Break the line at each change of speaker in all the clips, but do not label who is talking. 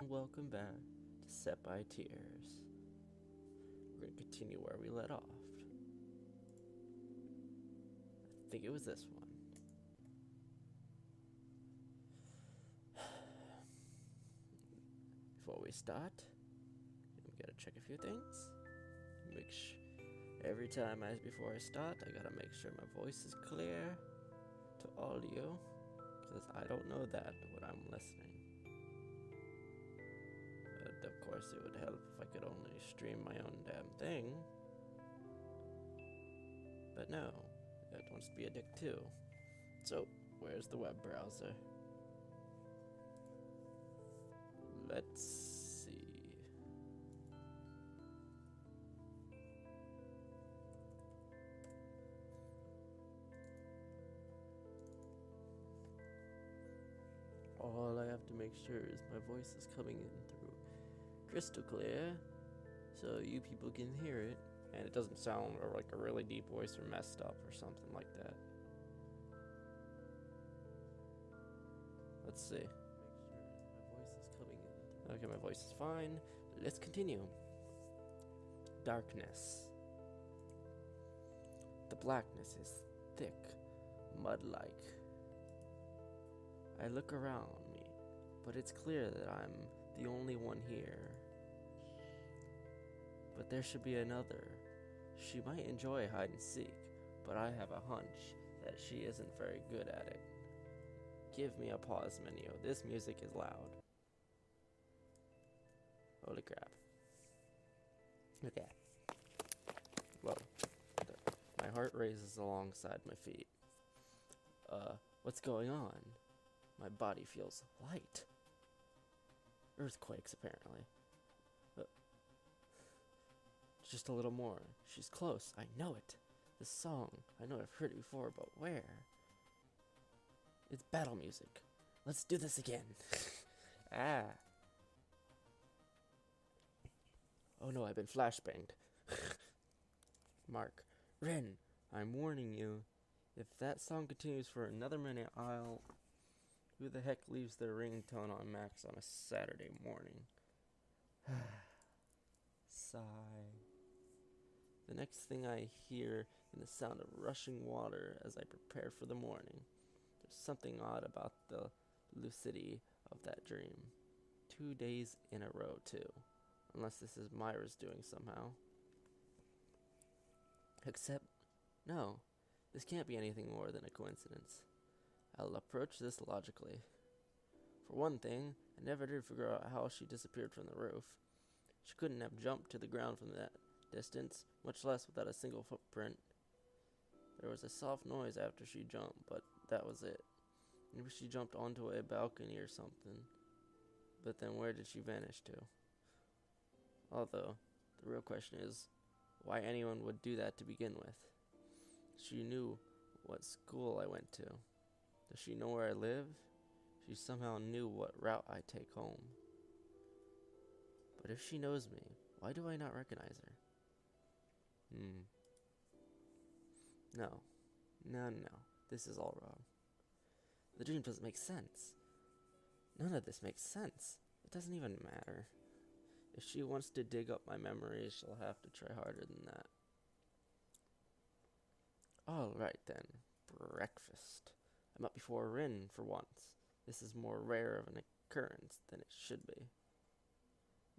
welcome back to Sepia Tears. We're going to continue where we let off. I think it was this one. Before we start, we gotta check a few things. Every time before I start, I gotta make sure my voice is clear to audio, because I don't know that when I'm listening. But of course, it would help if I could only stream my own damn thing. But no, it wants to be a dick too. So, where's the web browser? Let's see. All I have to make sure is my voice is coming in through crystal clear, so you people can hear it, and it doesn't sound like a really deep voice or messed up or something like that. Let's see. Make sure my voice is coming in. Okay, my voice is fine. Let's continue. Darkness. The blackness is thick, mud-like. I look around me, but it's clear that I'm the only one here. But there should be another. She might enjoy hide and seek, but I have a hunch that she isn't very good at it. Give me a pause menu. This music is loud. Holy crap. Okay. Whoa. My heart races alongside my feet. What's going on? My body feels light. Earthquakes, apparently. Just a little more. She's close. I know it. This song. I know I've heard it before, but where? It's battle music. Let's do this again. Ah. Oh no, I've been flashbanged. Mark. Rin, I'm warning you. If that song continues for another minute, I'll... Who the heck leaves their ringtone on max on a Saturday morning? Sigh. The next thing I hear is the sound of rushing water as I prepare for the morning. There's something odd about the lucidity of that dream. 2 days in a row, too. Unless this is Myra's doing somehow. Except, no, this can't be anything more than a coincidence. I'll approach this logically. For one thing, I never did figure out how she disappeared from the roof. She couldn't have jumped to the ground from that distance, much less without a single footprint. There was a soft noise after she jumped, but that was it. Maybe she jumped onto a balcony or something. But then where did she vanish to? Although, the real question is, why anyone would do that to begin with? She knew what school I went to. Does she know where I live? She somehow knew what route I take home. But if she knows me, why do I not recognize her? No. This is all wrong. The dream doesn't make sense. None of this makes sense. It doesn't even matter. If she wants to dig up my memories, she'll have to try harder than that. Alright then. Breakfast. I'm up before Rin for once. This is more rare of an occurrence than it should be.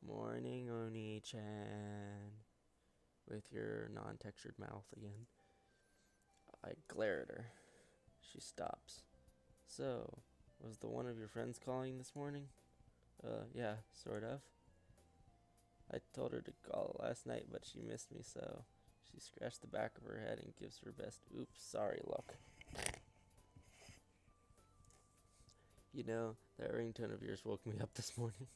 Morning, Oni-chan. With your non-textured mouth again. I glare at her. She stops. So, was the one of your friends calling this morning? Yeah, sort of. I told her to call last night, but she missed me, so she scratched the back of her head and gives her best oops, sorry look. You know, that ringtone of yours woke me up this morning.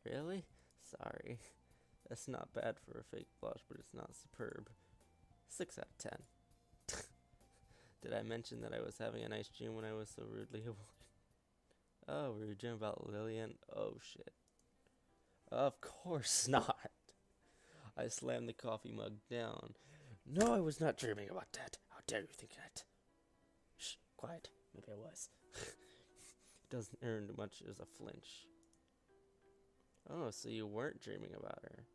Really? Sorry. That's not bad for a fake blush, but it's not superb. 6 out of 10. Did I mention that I was having a nice dream when I was so rudely awoken? Oh, we were dreaming about Lillian? Oh, shit. Of course not. I slammed the coffee mug down. No, I was not dreaming about that. How dare you think that? Shh, quiet. Maybe I was. It doesn't earn much as a flinch. Oh, so you weren't dreaming about her.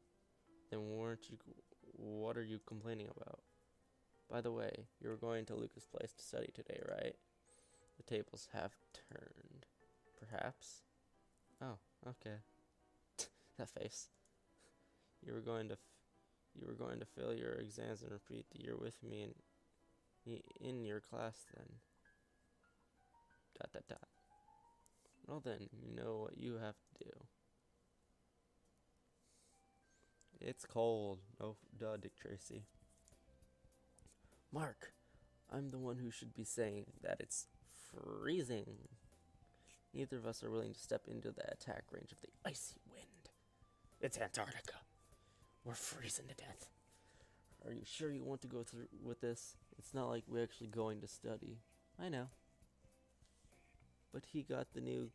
Then what are you complaining about? By the way, you were going to Lucas' place to study today, right? The tables have turned. Perhaps? Oh, okay. That face. You were going to fail your exams and repeat the year with me in your class then. ... Well then, you know what you have to do. It's cold. Oh, duh, Dick Tracy. Mark, I'm the one who should be saying that it's freezing. Neither of us are willing to step into the attack range of the icy wind. It's Antarctica. We're freezing to death. Are you sure you want to go through with this? It's not like we're actually going to study. I know. But he got the new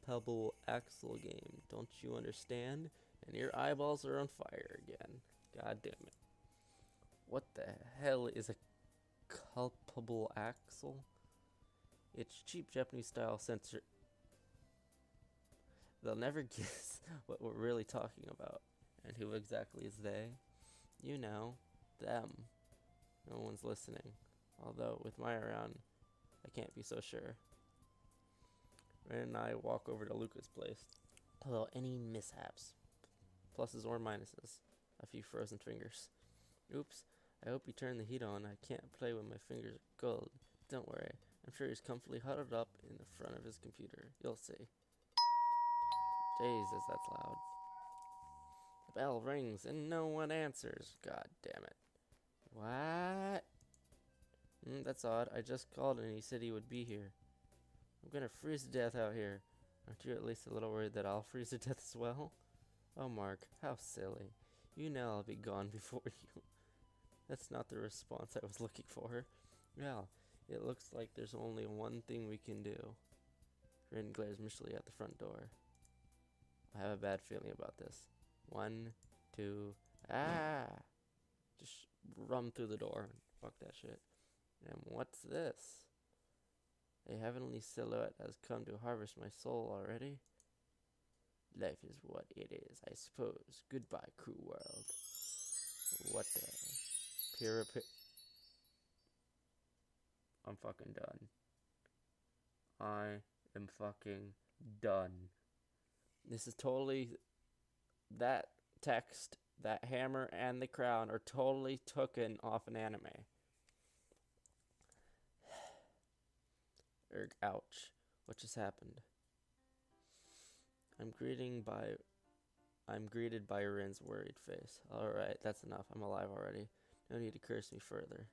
Pebble Axel game, don't you understand? And your eyeballs are on fire again. God damn it. What the hell is a culpable axle? It's cheap Japanese style sensor. They'll never guess what we're really talking about. And who exactly is they? You know, them. No one's listening. Although, with Maya around, I can't be so sure. Ren and I walk over to Luca's place. Without any mishaps. Pluses or minuses. A few frozen fingers. Oops. I hope you turn the heat on. I can't play when my fingers are cold. Don't worry. I'm sure he's comfortably huddled up in the front of his computer. You'll see. Jesus, that's loud. The bell rings and no one answers. God damn it. What? That's odd. I just called and he said he would be here. I'm gonna freeze to death out here. Aren't you at least a little worried that I'll freeze to death as well? Oh, Mark, how silly. You know I'll be gone before you. That's not the response I was looking for. Well, it looks like there's only one thing we can do. Rin glares mistily at the front door. I have a bad feeling about this. 1, 2, just run through the door. Fuck that shit. And what's this? A heavenly silhouette has come to harvest my soul already. Life is what it is, I suppose. Goodbye, cruel world. What the... I'm fucking done. I am fucking done. This is totally... That text, that hammer, and the crown are totally taken off an anime. Erg, ouch. What just happened? I'm greeted by Rin's worried face. Alright, that's enough. I'm alive already. No need to curse me further.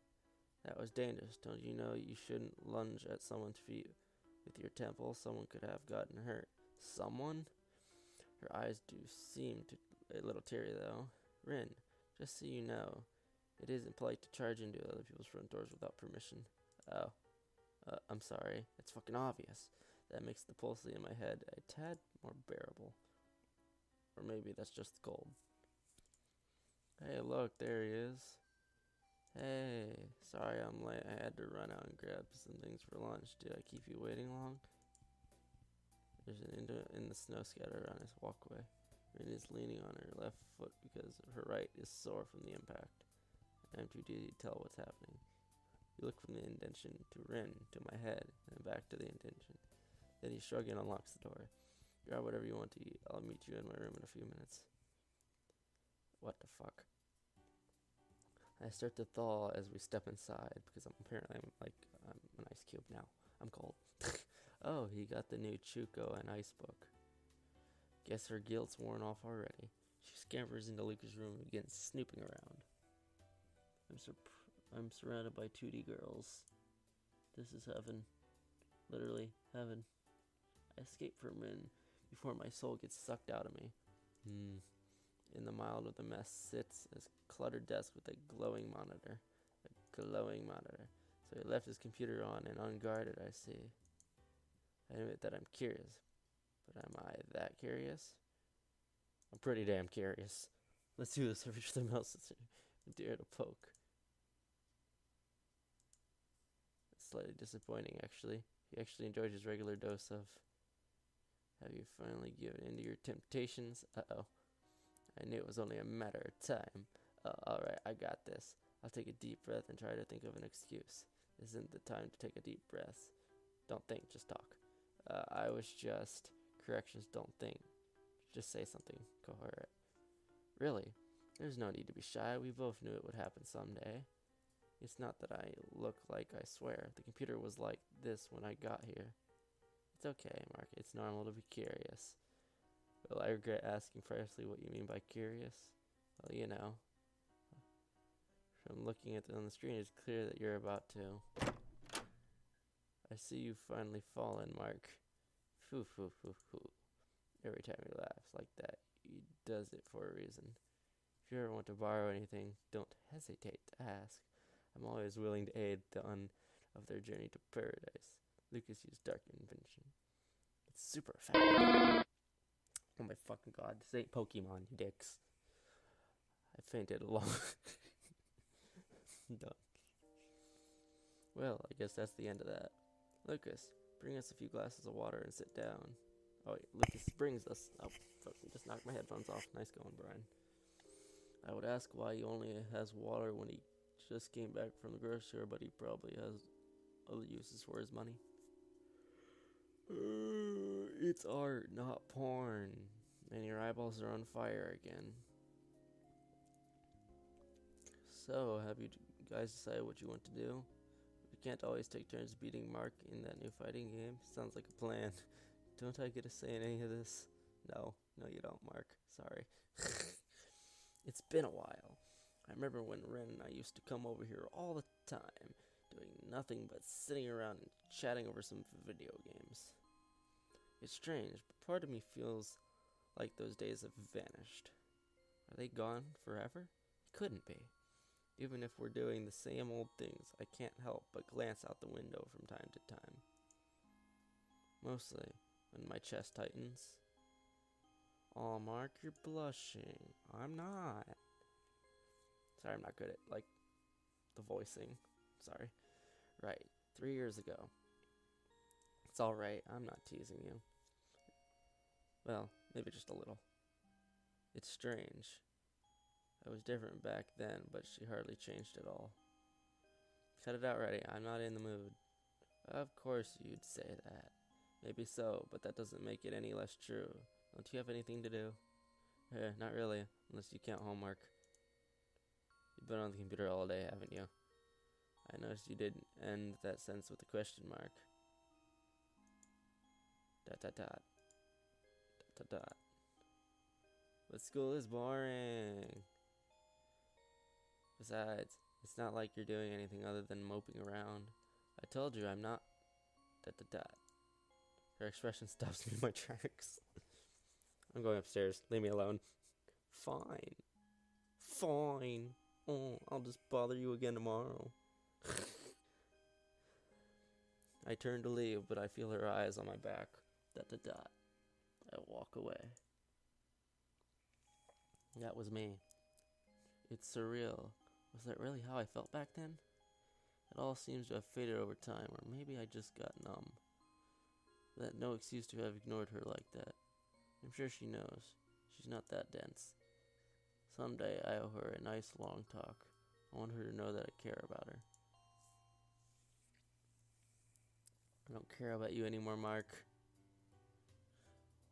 That was dangerous. Don't you know you shouldn't lunge at someone's feet with your temple? Someone could have gotten hurt. Someone? Her eyes do seem a little teary, though. Rin, just so you know, it isn't polite to charge into other people's front doors without permission. Oh. I'm sorry. It's fucking obvious. That makes the pulsing in my head a tad more bearable. Or maybe that's just the cold. Hey, look, there he is. Hey, sorry I'm late. I had to run out and grab some things for lunch. Did I keep you waiting long? There's an indent in the snow scattered around his walkway. Rin is leaning on her left foot because her right is sore from the impact. I'm too dizzy to tell what's happening. You look from the indentation to Rin, to my head, and back to the indentation. Then he shrugs and unlocks the door. Grab whatever you want to eat. I'll meet you in my room in a few minutes. What the fuck? I start to thaw as we step inside, because I'm an ice cube now. I'm cold. Oh, he got the new Chuko and ice book. Guess her guilt's worn off already. She scampers into Luca's room and begins snooping around. I'm surrounded by 2D girls. This is heaven. Literally, heaven. I escape from Rin before my soul gets sucked out of me. In the mild of the mess sits a cluttered desk with a glowing monitor. So he left his computer on and unguarded, I see. I admit that I'm curious. But am I that curious? I'm pretty damn curious. Let's do this every something else dare to poke. It's slightly disappointing, actually. He actually enjoyed his regular dose of Have you finally given in to your temptations? Uh-oh. I knew it was only a matter of time. Alright, I got this. I'll take a deep breath and try to think of an excuse. This isn't the time to take a deep breath. Don't think, just talk. I was just... Corrections, don't think. Just say something coherent. Really? There's no need to be shy. We both knew it would happen someday. It's not that I look like I swear. The computer was like this when I got here. It's okay, Mark. It's normal to be curious. Well, I regret asking precisely what you mean by curious. Well, you know. From looking at it on the screen, it's clear that you're about to. I see you finally fallen, Mark. Foo, foo, foo, foo. Every time he laughs like that, he does it for a reason. If you ever want to borrow anything, don't hesitate to ask. I'm always willing to aid the of their journey to paradise. Lucas used dark invention. It's super effective. Oh my fucking god, this ain't Pokemon, you dicks. I fainted along. Done. Well, I guess that's the end of that. Lucas, bring us a few glasses of water and sit down. Oh, wait, Lucas brings us... Oh, fuck, just knocked my headphones off. Nice going, Brian. I would ask why he only has water when he just came back from the grocery store, but he probably has other uses for his money. It's art, not porn. And your eyeballs are on fire again. So, have you guys decided what you want to do? We can't always take turns beating Mark in that new fighting game. Sounds like a plan. Don't I get a say in any of this? No, you don't, Mark. Sorry. It's been a while. I remember when Ren and I used to come over here all the time, doing nothing but sitting around and chatting over some video games. It's strange, but part of me feels like those days have vanished. Are they gone forever? It couldn't be. Even if we're doing the same old things, I can't help but glance out the window from time to time. Mostly when my chest tightens. Aw, Mark, you're blushing. I'm not. Sorry, I'm not good at, like, the voicing. Sorry. Right, 3 years ago. It's alright, I'm not teasing you. Well, maybe just a little. It's strange. I was different back then, but she hardly changed at all. Cut it out already, I'm not in the mood. Of course you'd say that. Maybe so, but that doesn't make it any less true. Don't you have anything to do? Not really, unless you count homework. You've been on the computer all day, haven't you? I noticed you didn't end that sentence with a question mark. Dot dot dot. Dot dot dot. But school is boring. Besides, it's not like you're doing anything other than moping around. I told you I'm not... Dot dot dot. Her expression stops me in my tracks. I'm going upstairs. Leave me alone. Fine. Fine. Oh, I'll just bother you again tomorrow. I turn to leave, but I feel her eyes on my back. Dot dot dot. I walk away. That was me. It's surreal. Was that really how I felt back then? It all seems to have faded over time, or maybe I just got numb. That no excuse to have ignored her like that. I'm sure she knows. She's not that dense. Someday I owe her a nice long talk. I want her to know that I care about her. I don't care about you anymore, Mark.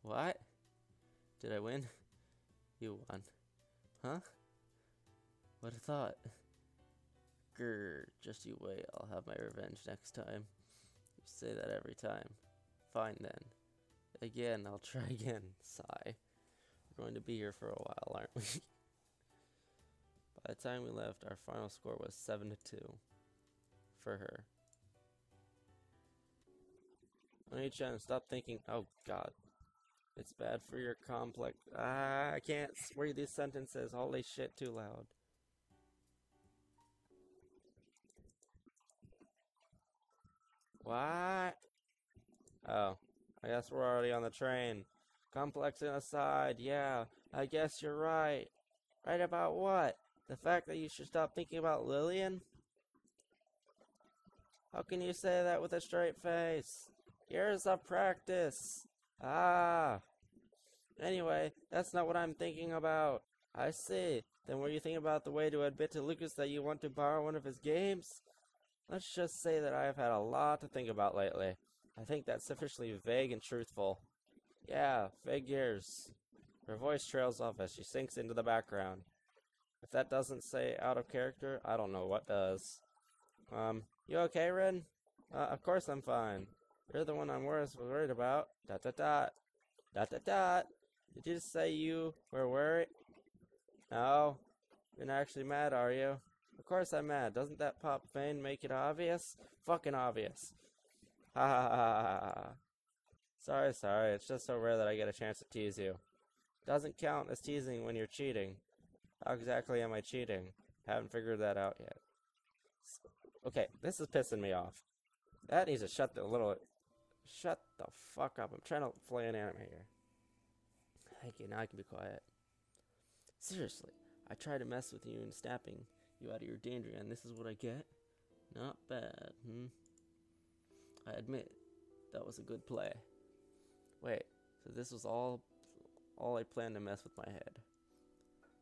What? Did I win? You won. Huh? What a thought. Grr, just you wait. I'll have my revenge next time. You say that every time. Fine then. Again, I'll try again. Sigh. We're going to be here for a while, aren't we? By the time we left, our final score was 7-2 for her. Oni-chan, stop thinking. Oh god. It's bad for your complex. I can't read these sentences. Holy shit, too loud. What? Oh, I guess we're already on the train. Complexing aside, yeah, I guess you're right. Right about what? The fact that you should stop thinking about Lillian? How can you say that with a straight face? Years of practice. Ah! Anyway, that's not what I'm thinking about. I see. Then were you thinking about the way to admit to Lucas that you want to borrow one of his games? Let's just say that I have had a lot to think about lately. I think that's sufficiently vague and truthful. Yeah, figures. Her voice trails off as she sinks into the background. If that doesn't say out of character, I don't know what does. You okay, Ren? Of course I'm fine. You're the one I'm worried about. Dot dot dot. Dot dot dot. Did you just say you were worried? No. You're not actually mad, are you? Of course I'm mad. Doesn't that pop vein make it obvious? Fucking obvious. Ha ha ha ha ha. Sorry. It's just so rare that I get a chance to tease you. Doesn't count as teasing when you're cheating. How exactly am I cheating? Haven't figured that out yet. Okay, this is pissing me off. That needs to shut the fuck up. I'm trying to play an anime here. Okay, now I can be quiet. Seriously, I try to mess with you and snapping you out of your danger, and this is what I get? Not bad, I admit, that was a good play. Wait, so this was all I planned to mess with my head.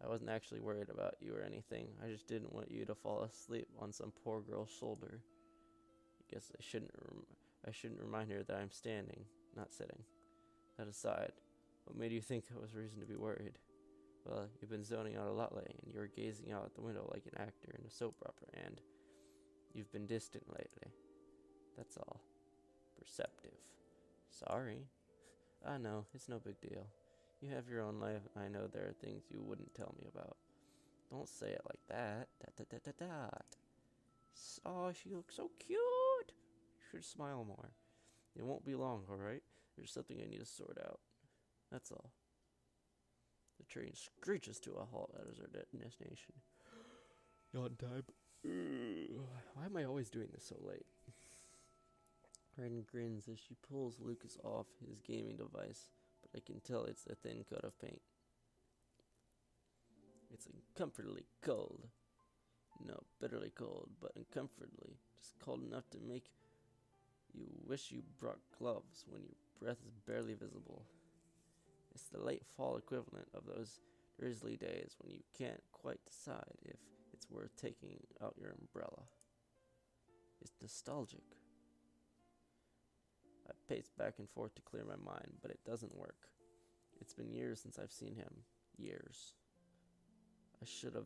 I wasn't actually worried about you or anything. I just didn't want you to fall asleep on some poor girl's shoulder. I guess I shouldn't remind her that I'm standing, not sitting. That aside, what made you think that was reason to be worried? Well, you've been zoning out a lot lately, and you were gazing out at the window like an actor in a soap opera, and you've been distant lately. That's all. Perceptive. Sorry. I know, it's no big deal. You have your own life, and I know there are things you wouldn't tell me about. Don't say it like that. Dot. Oh, she looks so cute. You should smile more. It won't be long, alright? There's something I need to sort out. That's all. The train screeches to a halt at our destination. Yawn time. Why am I always doing this so late? Ren grins as she pulls Lucas off his gaming device, but I can tell it's a thin coat of paint. It's uncomfortably cold. No, bitterly cold, but uncomfortably. Just cold enough to make you wish you brought gloves when your breath is barely visible. It's the late fall equivalent of those drizzly days when you can't quite decide if it's worth taking out your umbrella. It's nostalgic. I pace back and forth to clear my mind, but it doesn't work. It's been years since I've seen him. Years. I should have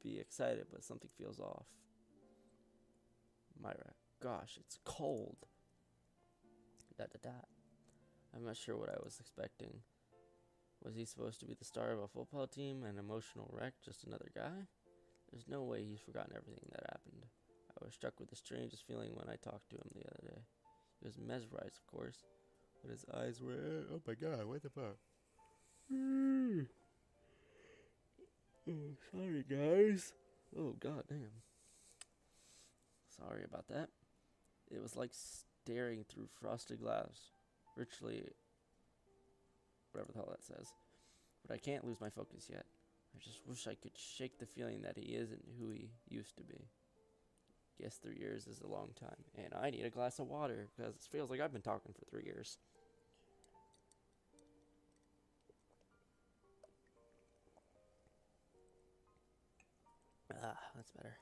be excited, but something feels off. Myra, gosh, it's cold. I'm not sure what I was expecting. Was he supposed to be the star of a football team, an emotional wreck, just another guy? There's no way he's forgotten everything that happened. I was struck with the strangest feeling when I talked to him the other day. He was mesmerized, of course, but his eyes were... Oh my god, what the fuck? Oh, sorry, guys. Oh, god damn. Sorry about that. It was like staring through frosted glass. Virtually... whatever the hell that says. But I can't lose my focus yet. I just wish I could shake the feeling that he isn't who he used to be. Guess 3 years is a long time. And I need a glass of water, because it feels like I've been talking for 3 years. Ah, that's better.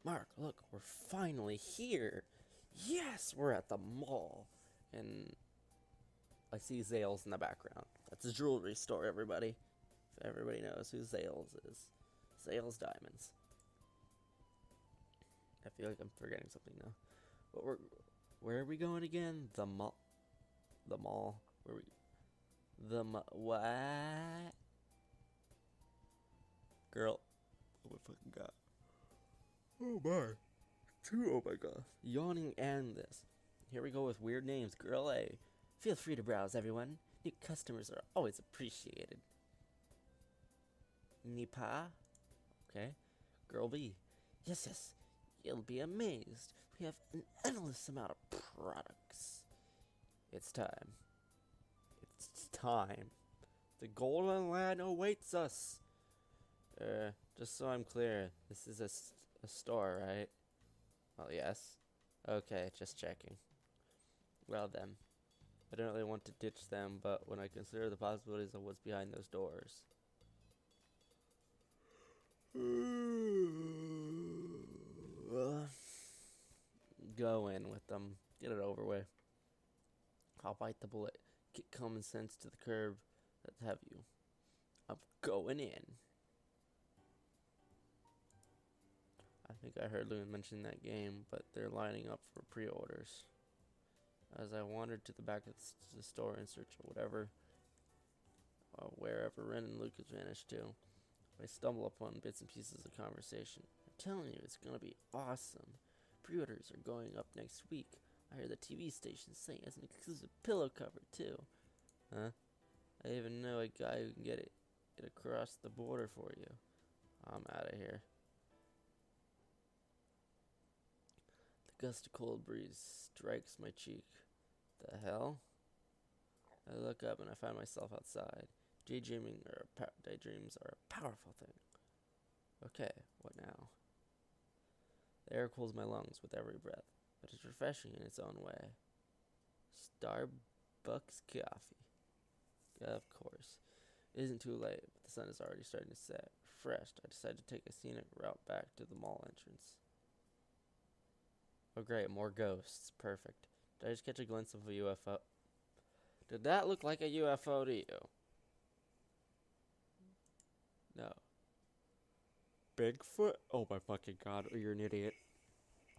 Mark, look, we're finally here. Yes, we're at the mall. And I see Zales in the background. That's a jewelry store, everybody. If everybody knows who Zales is. Zales Diamonds. I feel like I'm forgetting something now. But where are we going again? The mall. The mall. What? Girl. Oh my fucking god. Oh my. Oh my god. Yawning and this. Here we go with weird names. Girl A. Feel free to browse, everyone. New customers are always appreciated. Nipa? Okay. Girl B. Yes. You'll be amazed. We have an endless amount of products. It's time. It's time. The Golden Land awaits us. Just so I'm clear, this is a store, right? Well, yes. Okay, just checking. Well then, I don't really want to ditch them, but when I consider the possibilities of what's behind those doors... Go in with them. Get it over with. I'll bite the bullet. Get common sense to the curb. Let's have you. I'm going in. I think I heard Loon mention that game, but they're lining up for pre-orders. As I wandered to the back of the store in search of wherever Ren and Lucas vanished to, I stumble upon bits and pieces of conversation. I'm telling you, it's gonna be awesome. Pre-orders are going up next week. I heard the TV station saying it's an exclusive pillow cover too. Huh? I even know a guy who can get it across the border for you. I'm out of here. The gust of cold breeze strikes my cheek. The hell? I look up and I find myself outside. Daydreams are a powerful thing. Okay, what now? The air cools my lungs with every breath, but it's refreshing in its own way. Starbucks coffee. Of course. It isn't too late, but the sun is already starting to set. Refreshed, I decide to take a scenic route back to the mall entrance. Oh great, more ghosts. Perfect. Did I just catch a glimpse of a UFO? Did that look like a UFO to you? No. Bigfoot? Oh my fucking god, you're an idiot.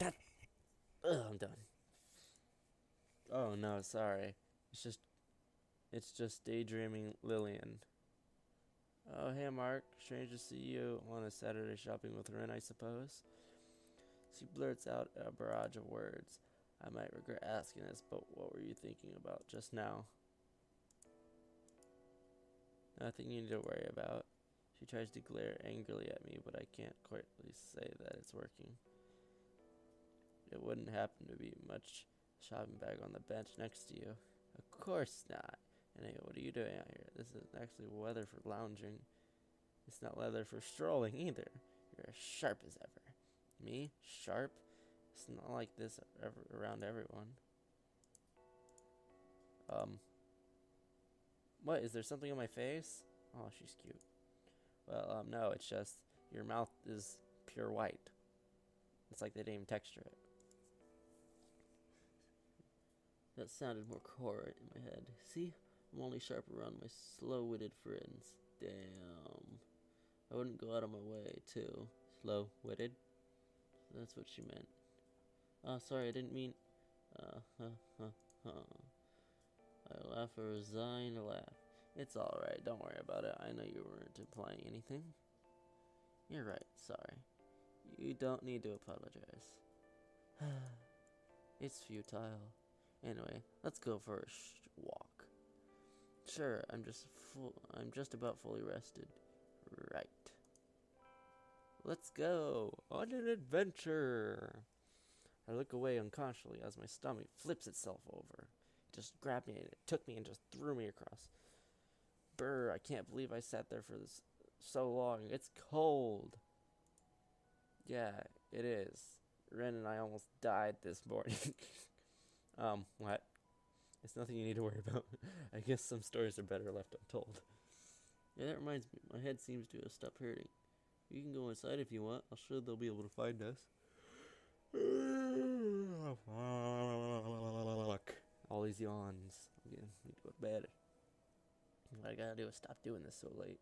Ugh, I'm done. Oh no, sorry. It's just daydreaming Lillian. Oh hey Mark, strange to see you on a Saturday shopping with Ren, I suppose. She blurts out a barrage of words. I might regret asking this, but what were you thinking about just now? Nothing you need to worry about. She tries to glare angrily at me, but I can't quite really say that it's working. It wouldn't happen to be much shopping bag on the bench next to you. Of course not. And hey, what are you doing out here? This isn't actually weather for lounging. It's not weather for strolling either. You're as sharp as ever. Me? Sharp? It's not like this around everyone. What? Is there something on my face? Oh, she's cute. Well, no, it's just your mouth is pure white. It's like they didn't even texture it. That sounded more coherent in my head. See? I'm only sharp around my slow-witted friends. Damn. I wouldn't go out of my way, too. Slow-witted? That's what she meant. Oh, sorry, I didn't mean... I laugh a resigned laugh. It's alright, don't worry about it. I know you weren't implying anything. You're right, sorry. You don't need to apologize. It's futile. Anyway, let's go for a walk. Sure, I'm just about fully rested. Right. Let's go on an adventure. I look away unconsciously as my stomach flips itself over. It just grabbed me and it took me and just threw me across. Brr, I can't believe I sat there for this so long. It's cold. Yeah, it is. Ren and I almost died this morning. What? It's nothing you need to worry about. I guess some stories are better left untold. Yeah, that reminds me. My head seems to have stopped hurting. You can go inside if you want. I'm sure they'll be able to find us. All these yawns. I'm gonna need to go to bed. What I gotta do is stop doing this so late.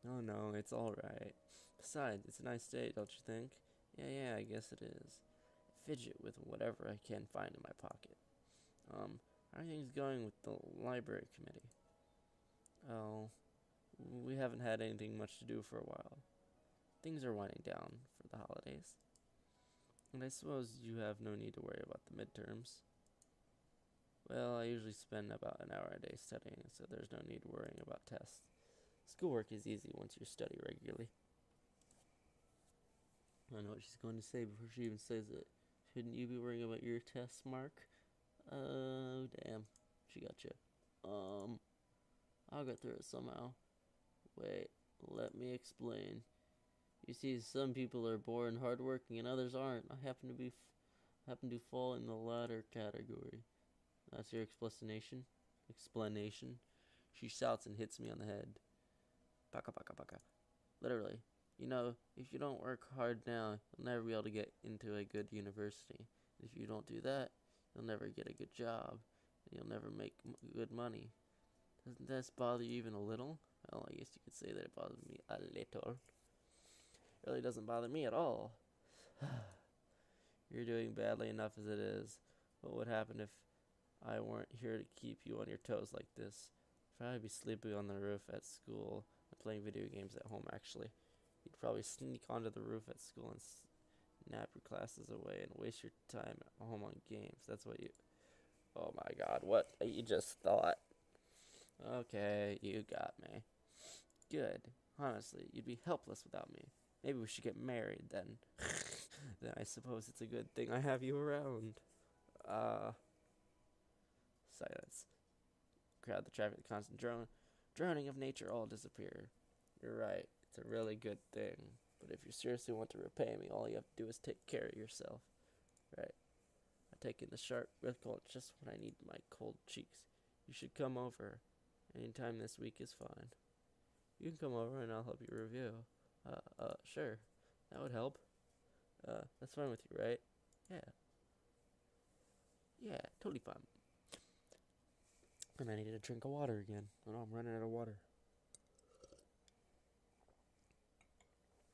Oh no, it's alright. Besides, it's a nice day, don't you think? Yeah, I guess it is. I fidget with whatever I can find in my pocket. How are things going with the library committee? Oh, we haven't had anything much to do for a while. Things are winding down for the holidays. And I suppose you have no need to worry about the midterms. Well, I usually spend about an hour a day studying, so there's no need worrying about tests. Schoolwork is easy once you study regularly. I know what she's going to say before she even says it. Shouldn't you be worrying about your tests, Mark? Oh, damn. She got you. I'll get through it somehow. Wait, let me explain. You see, some people are born hardworking and others aren't. I happen to be happen to fall in the latter category. That's your explanation? Explanation? She shouts and hits me on the head. Paka paka paka. Literally. You know, if you don't work hard now, you'll never be able to get into a good university. If you don't do that, you'll never get a good job. And you'll never make good money. Doesn't this bother you even a little? Well, I guess you could say that it bothers me a little. It really doesn't bother me at all. You're doing badly enough as it is. What would happen if I weren't here to keep you on your toes like this? I'd probably be sleeping on the roof at school and playing video games at home, actually. You'd probably sneak onto the roof at school and nap your classes away and waste your time at home on games. That's what you... Oh my god, what you just thought. Okay, you got me. Good. Honestly, you'd be helpless without me. Maybe we should get married then. Then I suppose it's a good thing I have you around. Silence. Crowd, the traffic, the constant droning of nature all disappear. You're right. It's a really good thing. But if you seriously want to repay me, all you have to do is take care of yourself. Right. I take in the sharp breath cold just when I need my cold cheeks. You should come over. Anytime this week is fine. You can come over and I'll help you review. Sure. That would help. That's fine with you, right? Yeah. Yeah, totally fine. And I needed a drink of water again. Oh no, I'm running out of water.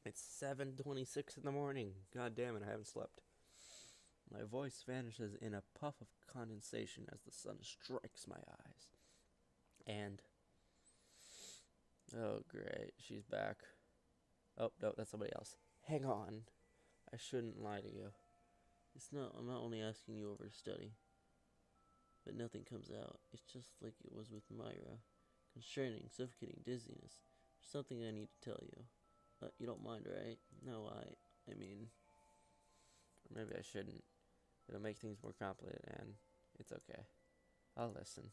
It's 7:26 in the morning. God damn it, I haven't slept. My voice vanishes in a puff of condensation as the sun strikes my eyes. And... oh, great. She's back. Oh, no, that's somebody else. Hang on. I shouldn't lie to you. I'm not only asking you over to study. But nothing comes out. It's just like it was with Myra. Constraining, suffocating dizziness. There's something I need to tell you. You don't mind, right? No, I mean... or maybe I shouldn't. It'll make things more complicated, and it's okay. I'll listen.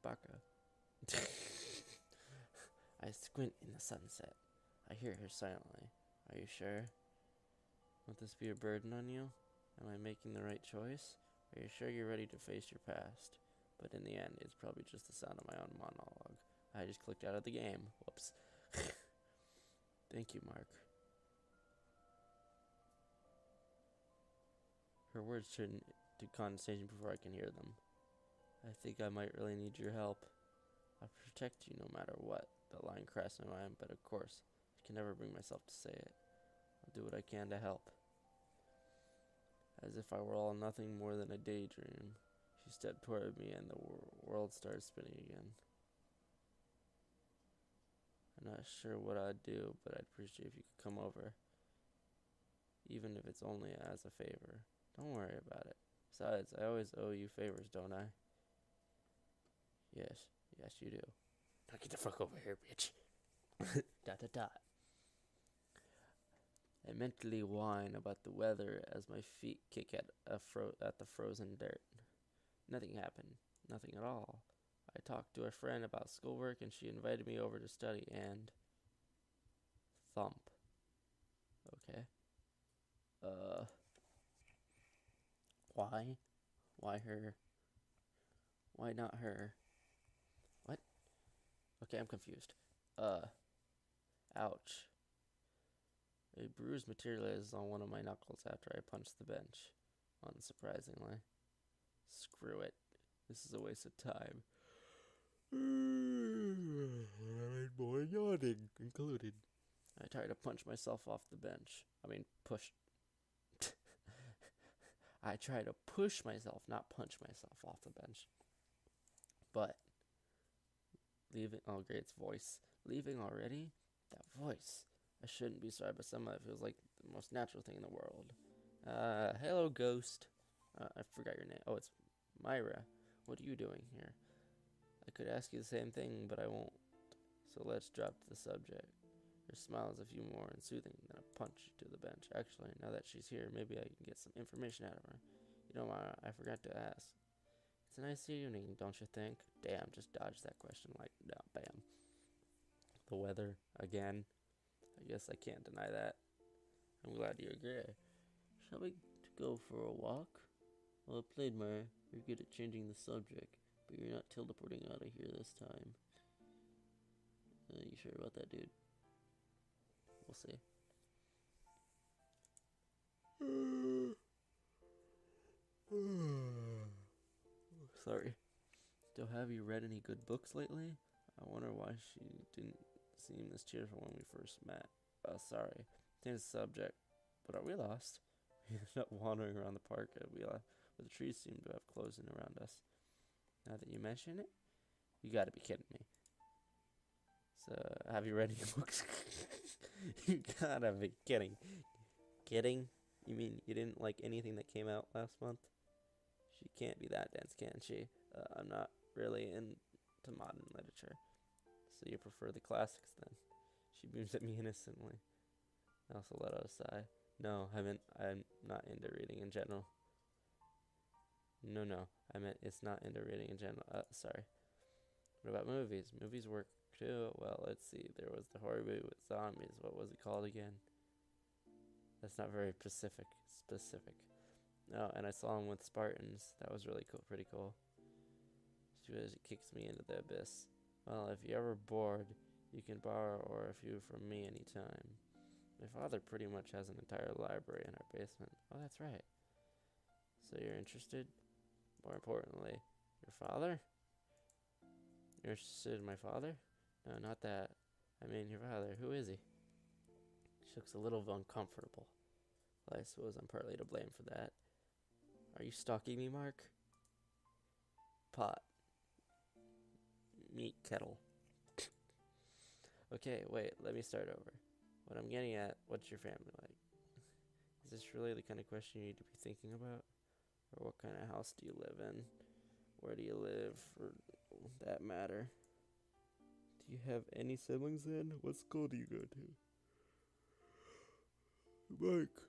Baka. I squint in the sunset. I hear her silently. Are you sure? Won't this be a burden on you? Am I making the right choice? Are you sure you're ready to face your past? But in the end, it's probably just the sound of my own monologue. I just clicked out of the game. Whoops. Thank you, Mark. Her words turn to condensation before I can hear them. I think I might really need your help. I'll protect you no matter what. The line crossed my mind, but of course, I can never bring myself to say it. I'll do what I can to help. As if I were all nothing more than a daydream, she stepped toward me and the world started spinning again. I'm not sure what I'd do, but I'd appreciate if you could come over. Even if it's only as a favor. Don't worry about it. Besides, I always owe you favors, don't I? Yes, you do. Now get the fuck over here, bitch. Dot dot dot. I mentally whine about the weather as my feet kick at the frozen dirt. Nothing happened. Nothing at all. I talked to a friend about schoolwork and she invited me over to study and... thump. Okay. Why? Why her? Why not her? What? Okay, I'm confused. Ouch. A bruise materializes on one of my knuckles after I punched the bench. Unsurprisingly. Screw it. This is a waste of time. And more yawning included. I tried to punch myself off the bench. Push. I try to push myself, not punch myself off the bench. But, leaving, oh great, it's voice. Leaving already? That voice. I shouldn't be sorry, but somehow it feels like the most natural thing in the world. Hello, ghost. I forgot your name. Oh, it's Myra. What are you doing here? I could ask you the same thing, but I won't. So let's drop to the subject. Her smile is a few more and soothing than a punch to the bench. Actually, now that she's here, maybe I can get some information out of her. You know, Myra, I forgot to ask. It's a nice evening, don't you think? Damn, just dodged that question like, no, bam. The weather, again. I guess I can't deny that. I'm glad you agree. Shall we go for a walk? Well played, Mara. You're good at changing the subject, but you're not teleporting out of here this time. You sure about that, dude? We'll see. Sorry. So have you read any good books lately? I wonder why she didn't seem this cheerful when we first met. Sorry. Change the subject. But are we lost? We ended up wandering around the park where the trees seem to have closed in around us. Now that you mention it, you gotta be kidding me. So, have you read any books? You gotta be kidding. Kidding? You mean you didn't like anything that came out last month? She can't be that dense, can she? I'm not really into modern literature. So you prefer the classics then? She beams at me innocently. I also let out a sigh. No, I'm not into reading in general. No, I meant it's not into reading in general. Sorry. What about movies? Movies work too. Well, let's see. There was the horror movie with zombies. What was it called again? That's not very specific. No, and I saw him with Spartans. That was really cool. Pretty cool. She kicks me into the abyss. Well, if you're ever bored, you can borrow or a few from me anytime. My father pretty much has an entire library in our basement. Oh, that's right. So you're interested? More importantly, your father? You're interested in my father? No, not that. I mean your father. Who is he? She looks a little uncomfortable. Well, I suppose I'm partly to blame for that. Are you stalking me, Mark? Pot. Meat kettle. Okay, wait, let me start over. What I'm getting at, what's your family like? Is this really the kind of question you need to be thinking about? Or what kind of house do you live in? Where do you live, for that matter? Do you have any siblings then? What school do you go to? Mike,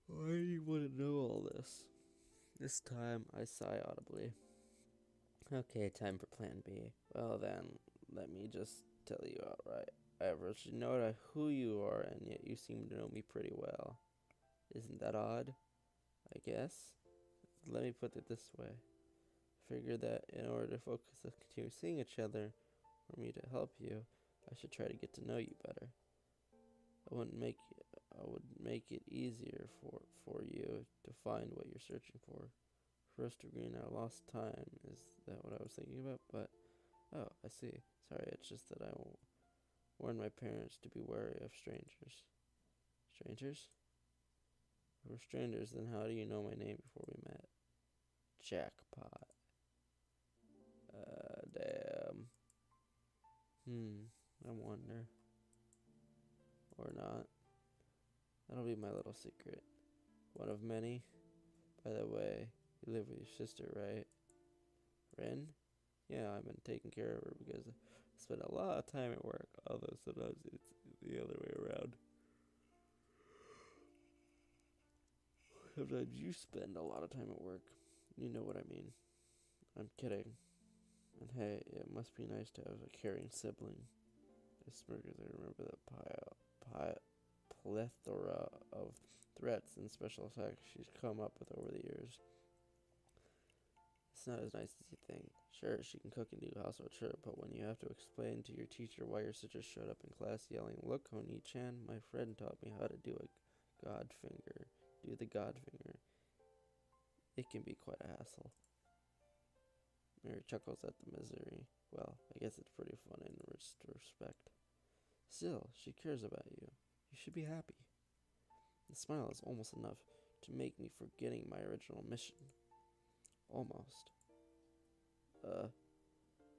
why do you want to know all this? This time, I sigh audibly. Okay, time for plan B. Well then, let me just tell you outright. I virtually know who you are, and yet you seem to know me pretty well. Isn't that odd? I guess. Let me put it this way. I figured that in order to focus on continue seeing each other, for me to help you, I should try to get to know you better. I would make it easier for you to find what you're searching for. First degree in our lost time, is that what I was thinking about? But, oh, I see. Sorry, it's just that I warn my parents to be wary of strangers. Strangers? If we're strangers, then how do you know my name before we met? Jackpot. Damn. I wonder. Or not. That'll be my little secret. One of many. By the way, you live with your sister, right? Ren? Yeah, I've been taking care of her because I spend a lot of time at work, although sometimes it's the other way around. Sometimes you spend a lot of time at work. You know what I mean. I'm kidding. And hey, it must be nice to have a caring sibling. I smirk as I remember the plethora of threats and special attacks she's come up with over the years. It's not as nice as you think. Sure, she can cook and do household chores, but when you have to explain to your teacher why your sister showed up in class yelling, "Look, Oni-chan, my friend taught me how to do a god finger. Do the god finger." It can be quite a hassle. Mary chuckles at the misery. Well, I guess it's pretty fun in retrospect. Still, she cares about you. You should be happy. The smile is almost enough to make me forgetting my original mission. Almost.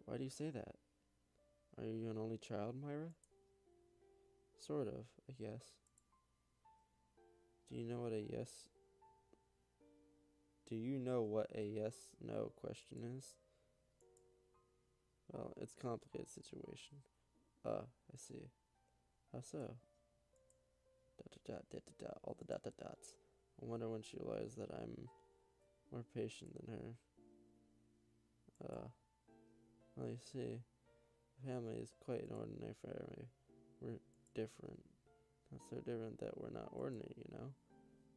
Why do you say that? Are you an only child, Myra? Sort of, I guess. Do you know what a yes-no question is? Well, it's a complicated situation. I see. How so? All the dots. I wonder when she realizes that I'm more patient than her. Well, you see, the family is quite an ordinary family. We're different. That's so different that we're not ordinary, you know?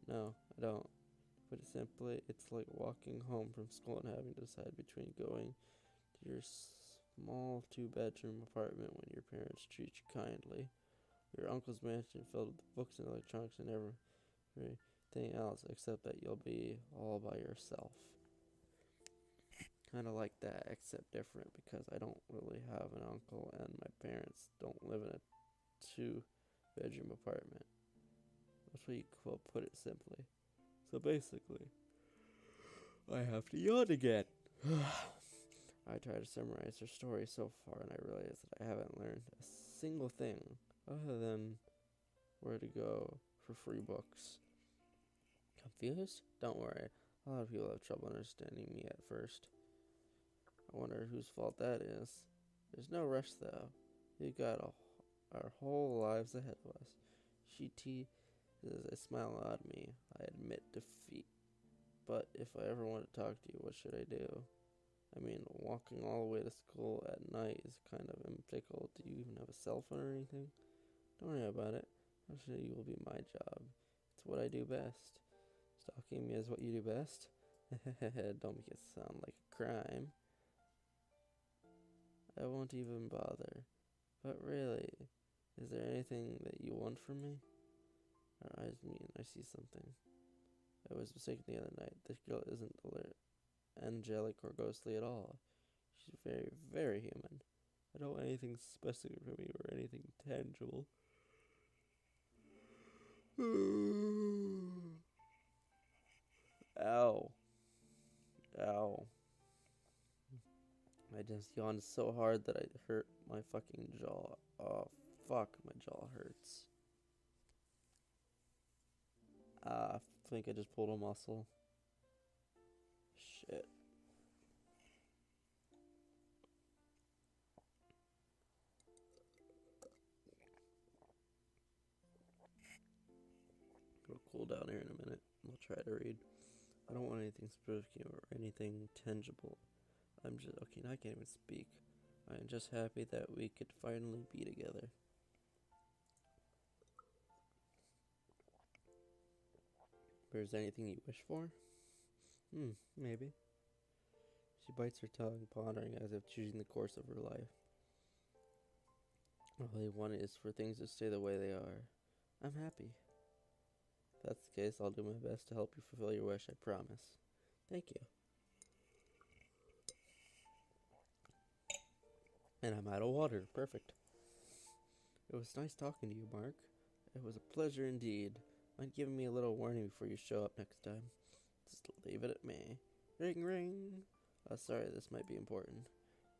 No, I don't. To put it simply, it's like walking home from school and having to decide between going to your small two-bedroom apartment when your parents treat you kindly, your uncle's mansion filled with books and electronics and everything else, except that you'll be all by yourself. Kind of like that, except different, because I don't really have an uncle and my parents don't live in a two-bedroom apartment. That's what you put it simply. So basically, I have to yawn again. I try to summarize her story so far, and I realize that I haven't learned a single thing other than where to go for free books. Confused? Don't worry. A lot of people have trouble understanding me at first. I wonder whose fault that is. There's no rush, though. We've got our whole lives ahead of us. She teases a smile at me. I admit defeat. But if I ever want to talk to you, what should I do? I mean, walking all the way to school at night is kind of impractical. Do you even have a cell phone or anything? Don't worry about it. Actually, will be my job. It's what I do best. Stalking me is what you do best? Don't make it sound like a crime. I won't even bother. But really, is there anything that you want from me? Her eyes meet and I see something. I was mistaken the other night. This girl isn't angelic or ghostly at all. She's very, very human. I don't want anything specific from you or anything tangible. Ow. Ow. I just yawned so hard that I hurt my fucking jaw. Oh, fuck, my jaw hurts. I think I just pulled a muscle. Shit. It'll cool down here in a minute. I'll try to read. I don't want anything spooky or anything tangible. Okay, now I can't even speak. I'm just happy that we could finally be together. Is there anything you wish for? Maybe. She bites her tongue, pondering as if choosing the course of her life. All I want is for things to stay the way they are. I'm happy. If that's the case, I'll do my best to help you fulfill your wish, I promise. Thank you. And I'm out of water. Perfect. It was nice talking to you, Mark. It was a pleasure indeed. Mind giving me a little warning before you show up next time? Just leave it at me. Ring, ring. Oh, sorry, this might be important.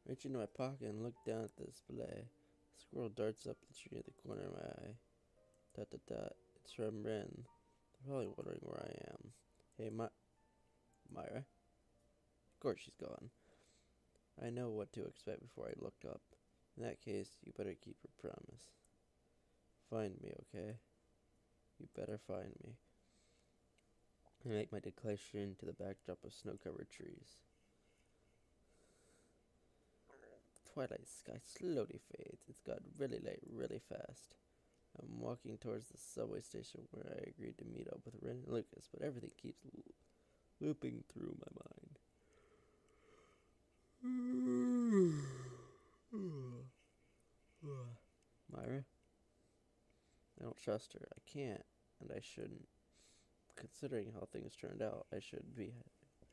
Reach into my pocket and look down at the display. A squirrel darts up the tree at the corner of my eye. Dot, dot, dot. It's from Ren. They're probably wondering where I am. Hey, Myra? Of course she's gone. I know what to expect before I look up. In that case, you better keep your promise. Find me, okay? You better find me. I make my declaration to the backdrop of snow-covered trees. The twilight sky slowly fades. It's got really late, really fast. I'm walking towards the subway station where I agreed to meet up with Ren and Lucas, but everything keeps looping through my mind. Myra? I don't trust her. I can't, and I shouldn't. Considering how things turned out, I should be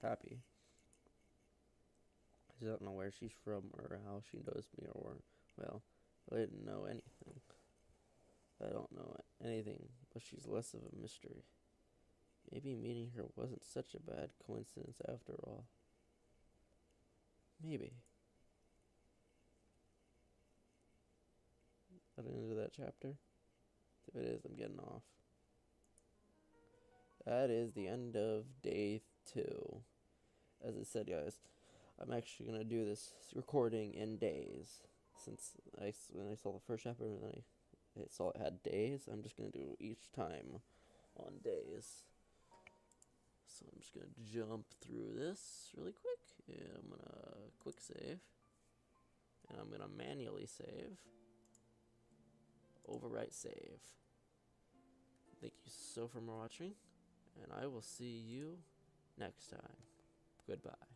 happy. I don't know where she's from or how she knows me or, well, I didn't know anything. I don't know anything, but she's less of a mystery. Maybe meeting her wasn't such a bad coincidence after all. Maybe. At the end of that chapter? If it is, I'm getting off. That is the end of day 2. As I said, guys, I'm actually going to do this recording in days. Since when I saw the first chapter and then I saw it had days, I'm just going to do each time on days. So I'm just going to jump through this really quick. And I'm going to quick save. And I'm going to manually save. Overwrite save. Thank you so for watching, and I will see you next time. Goodbye.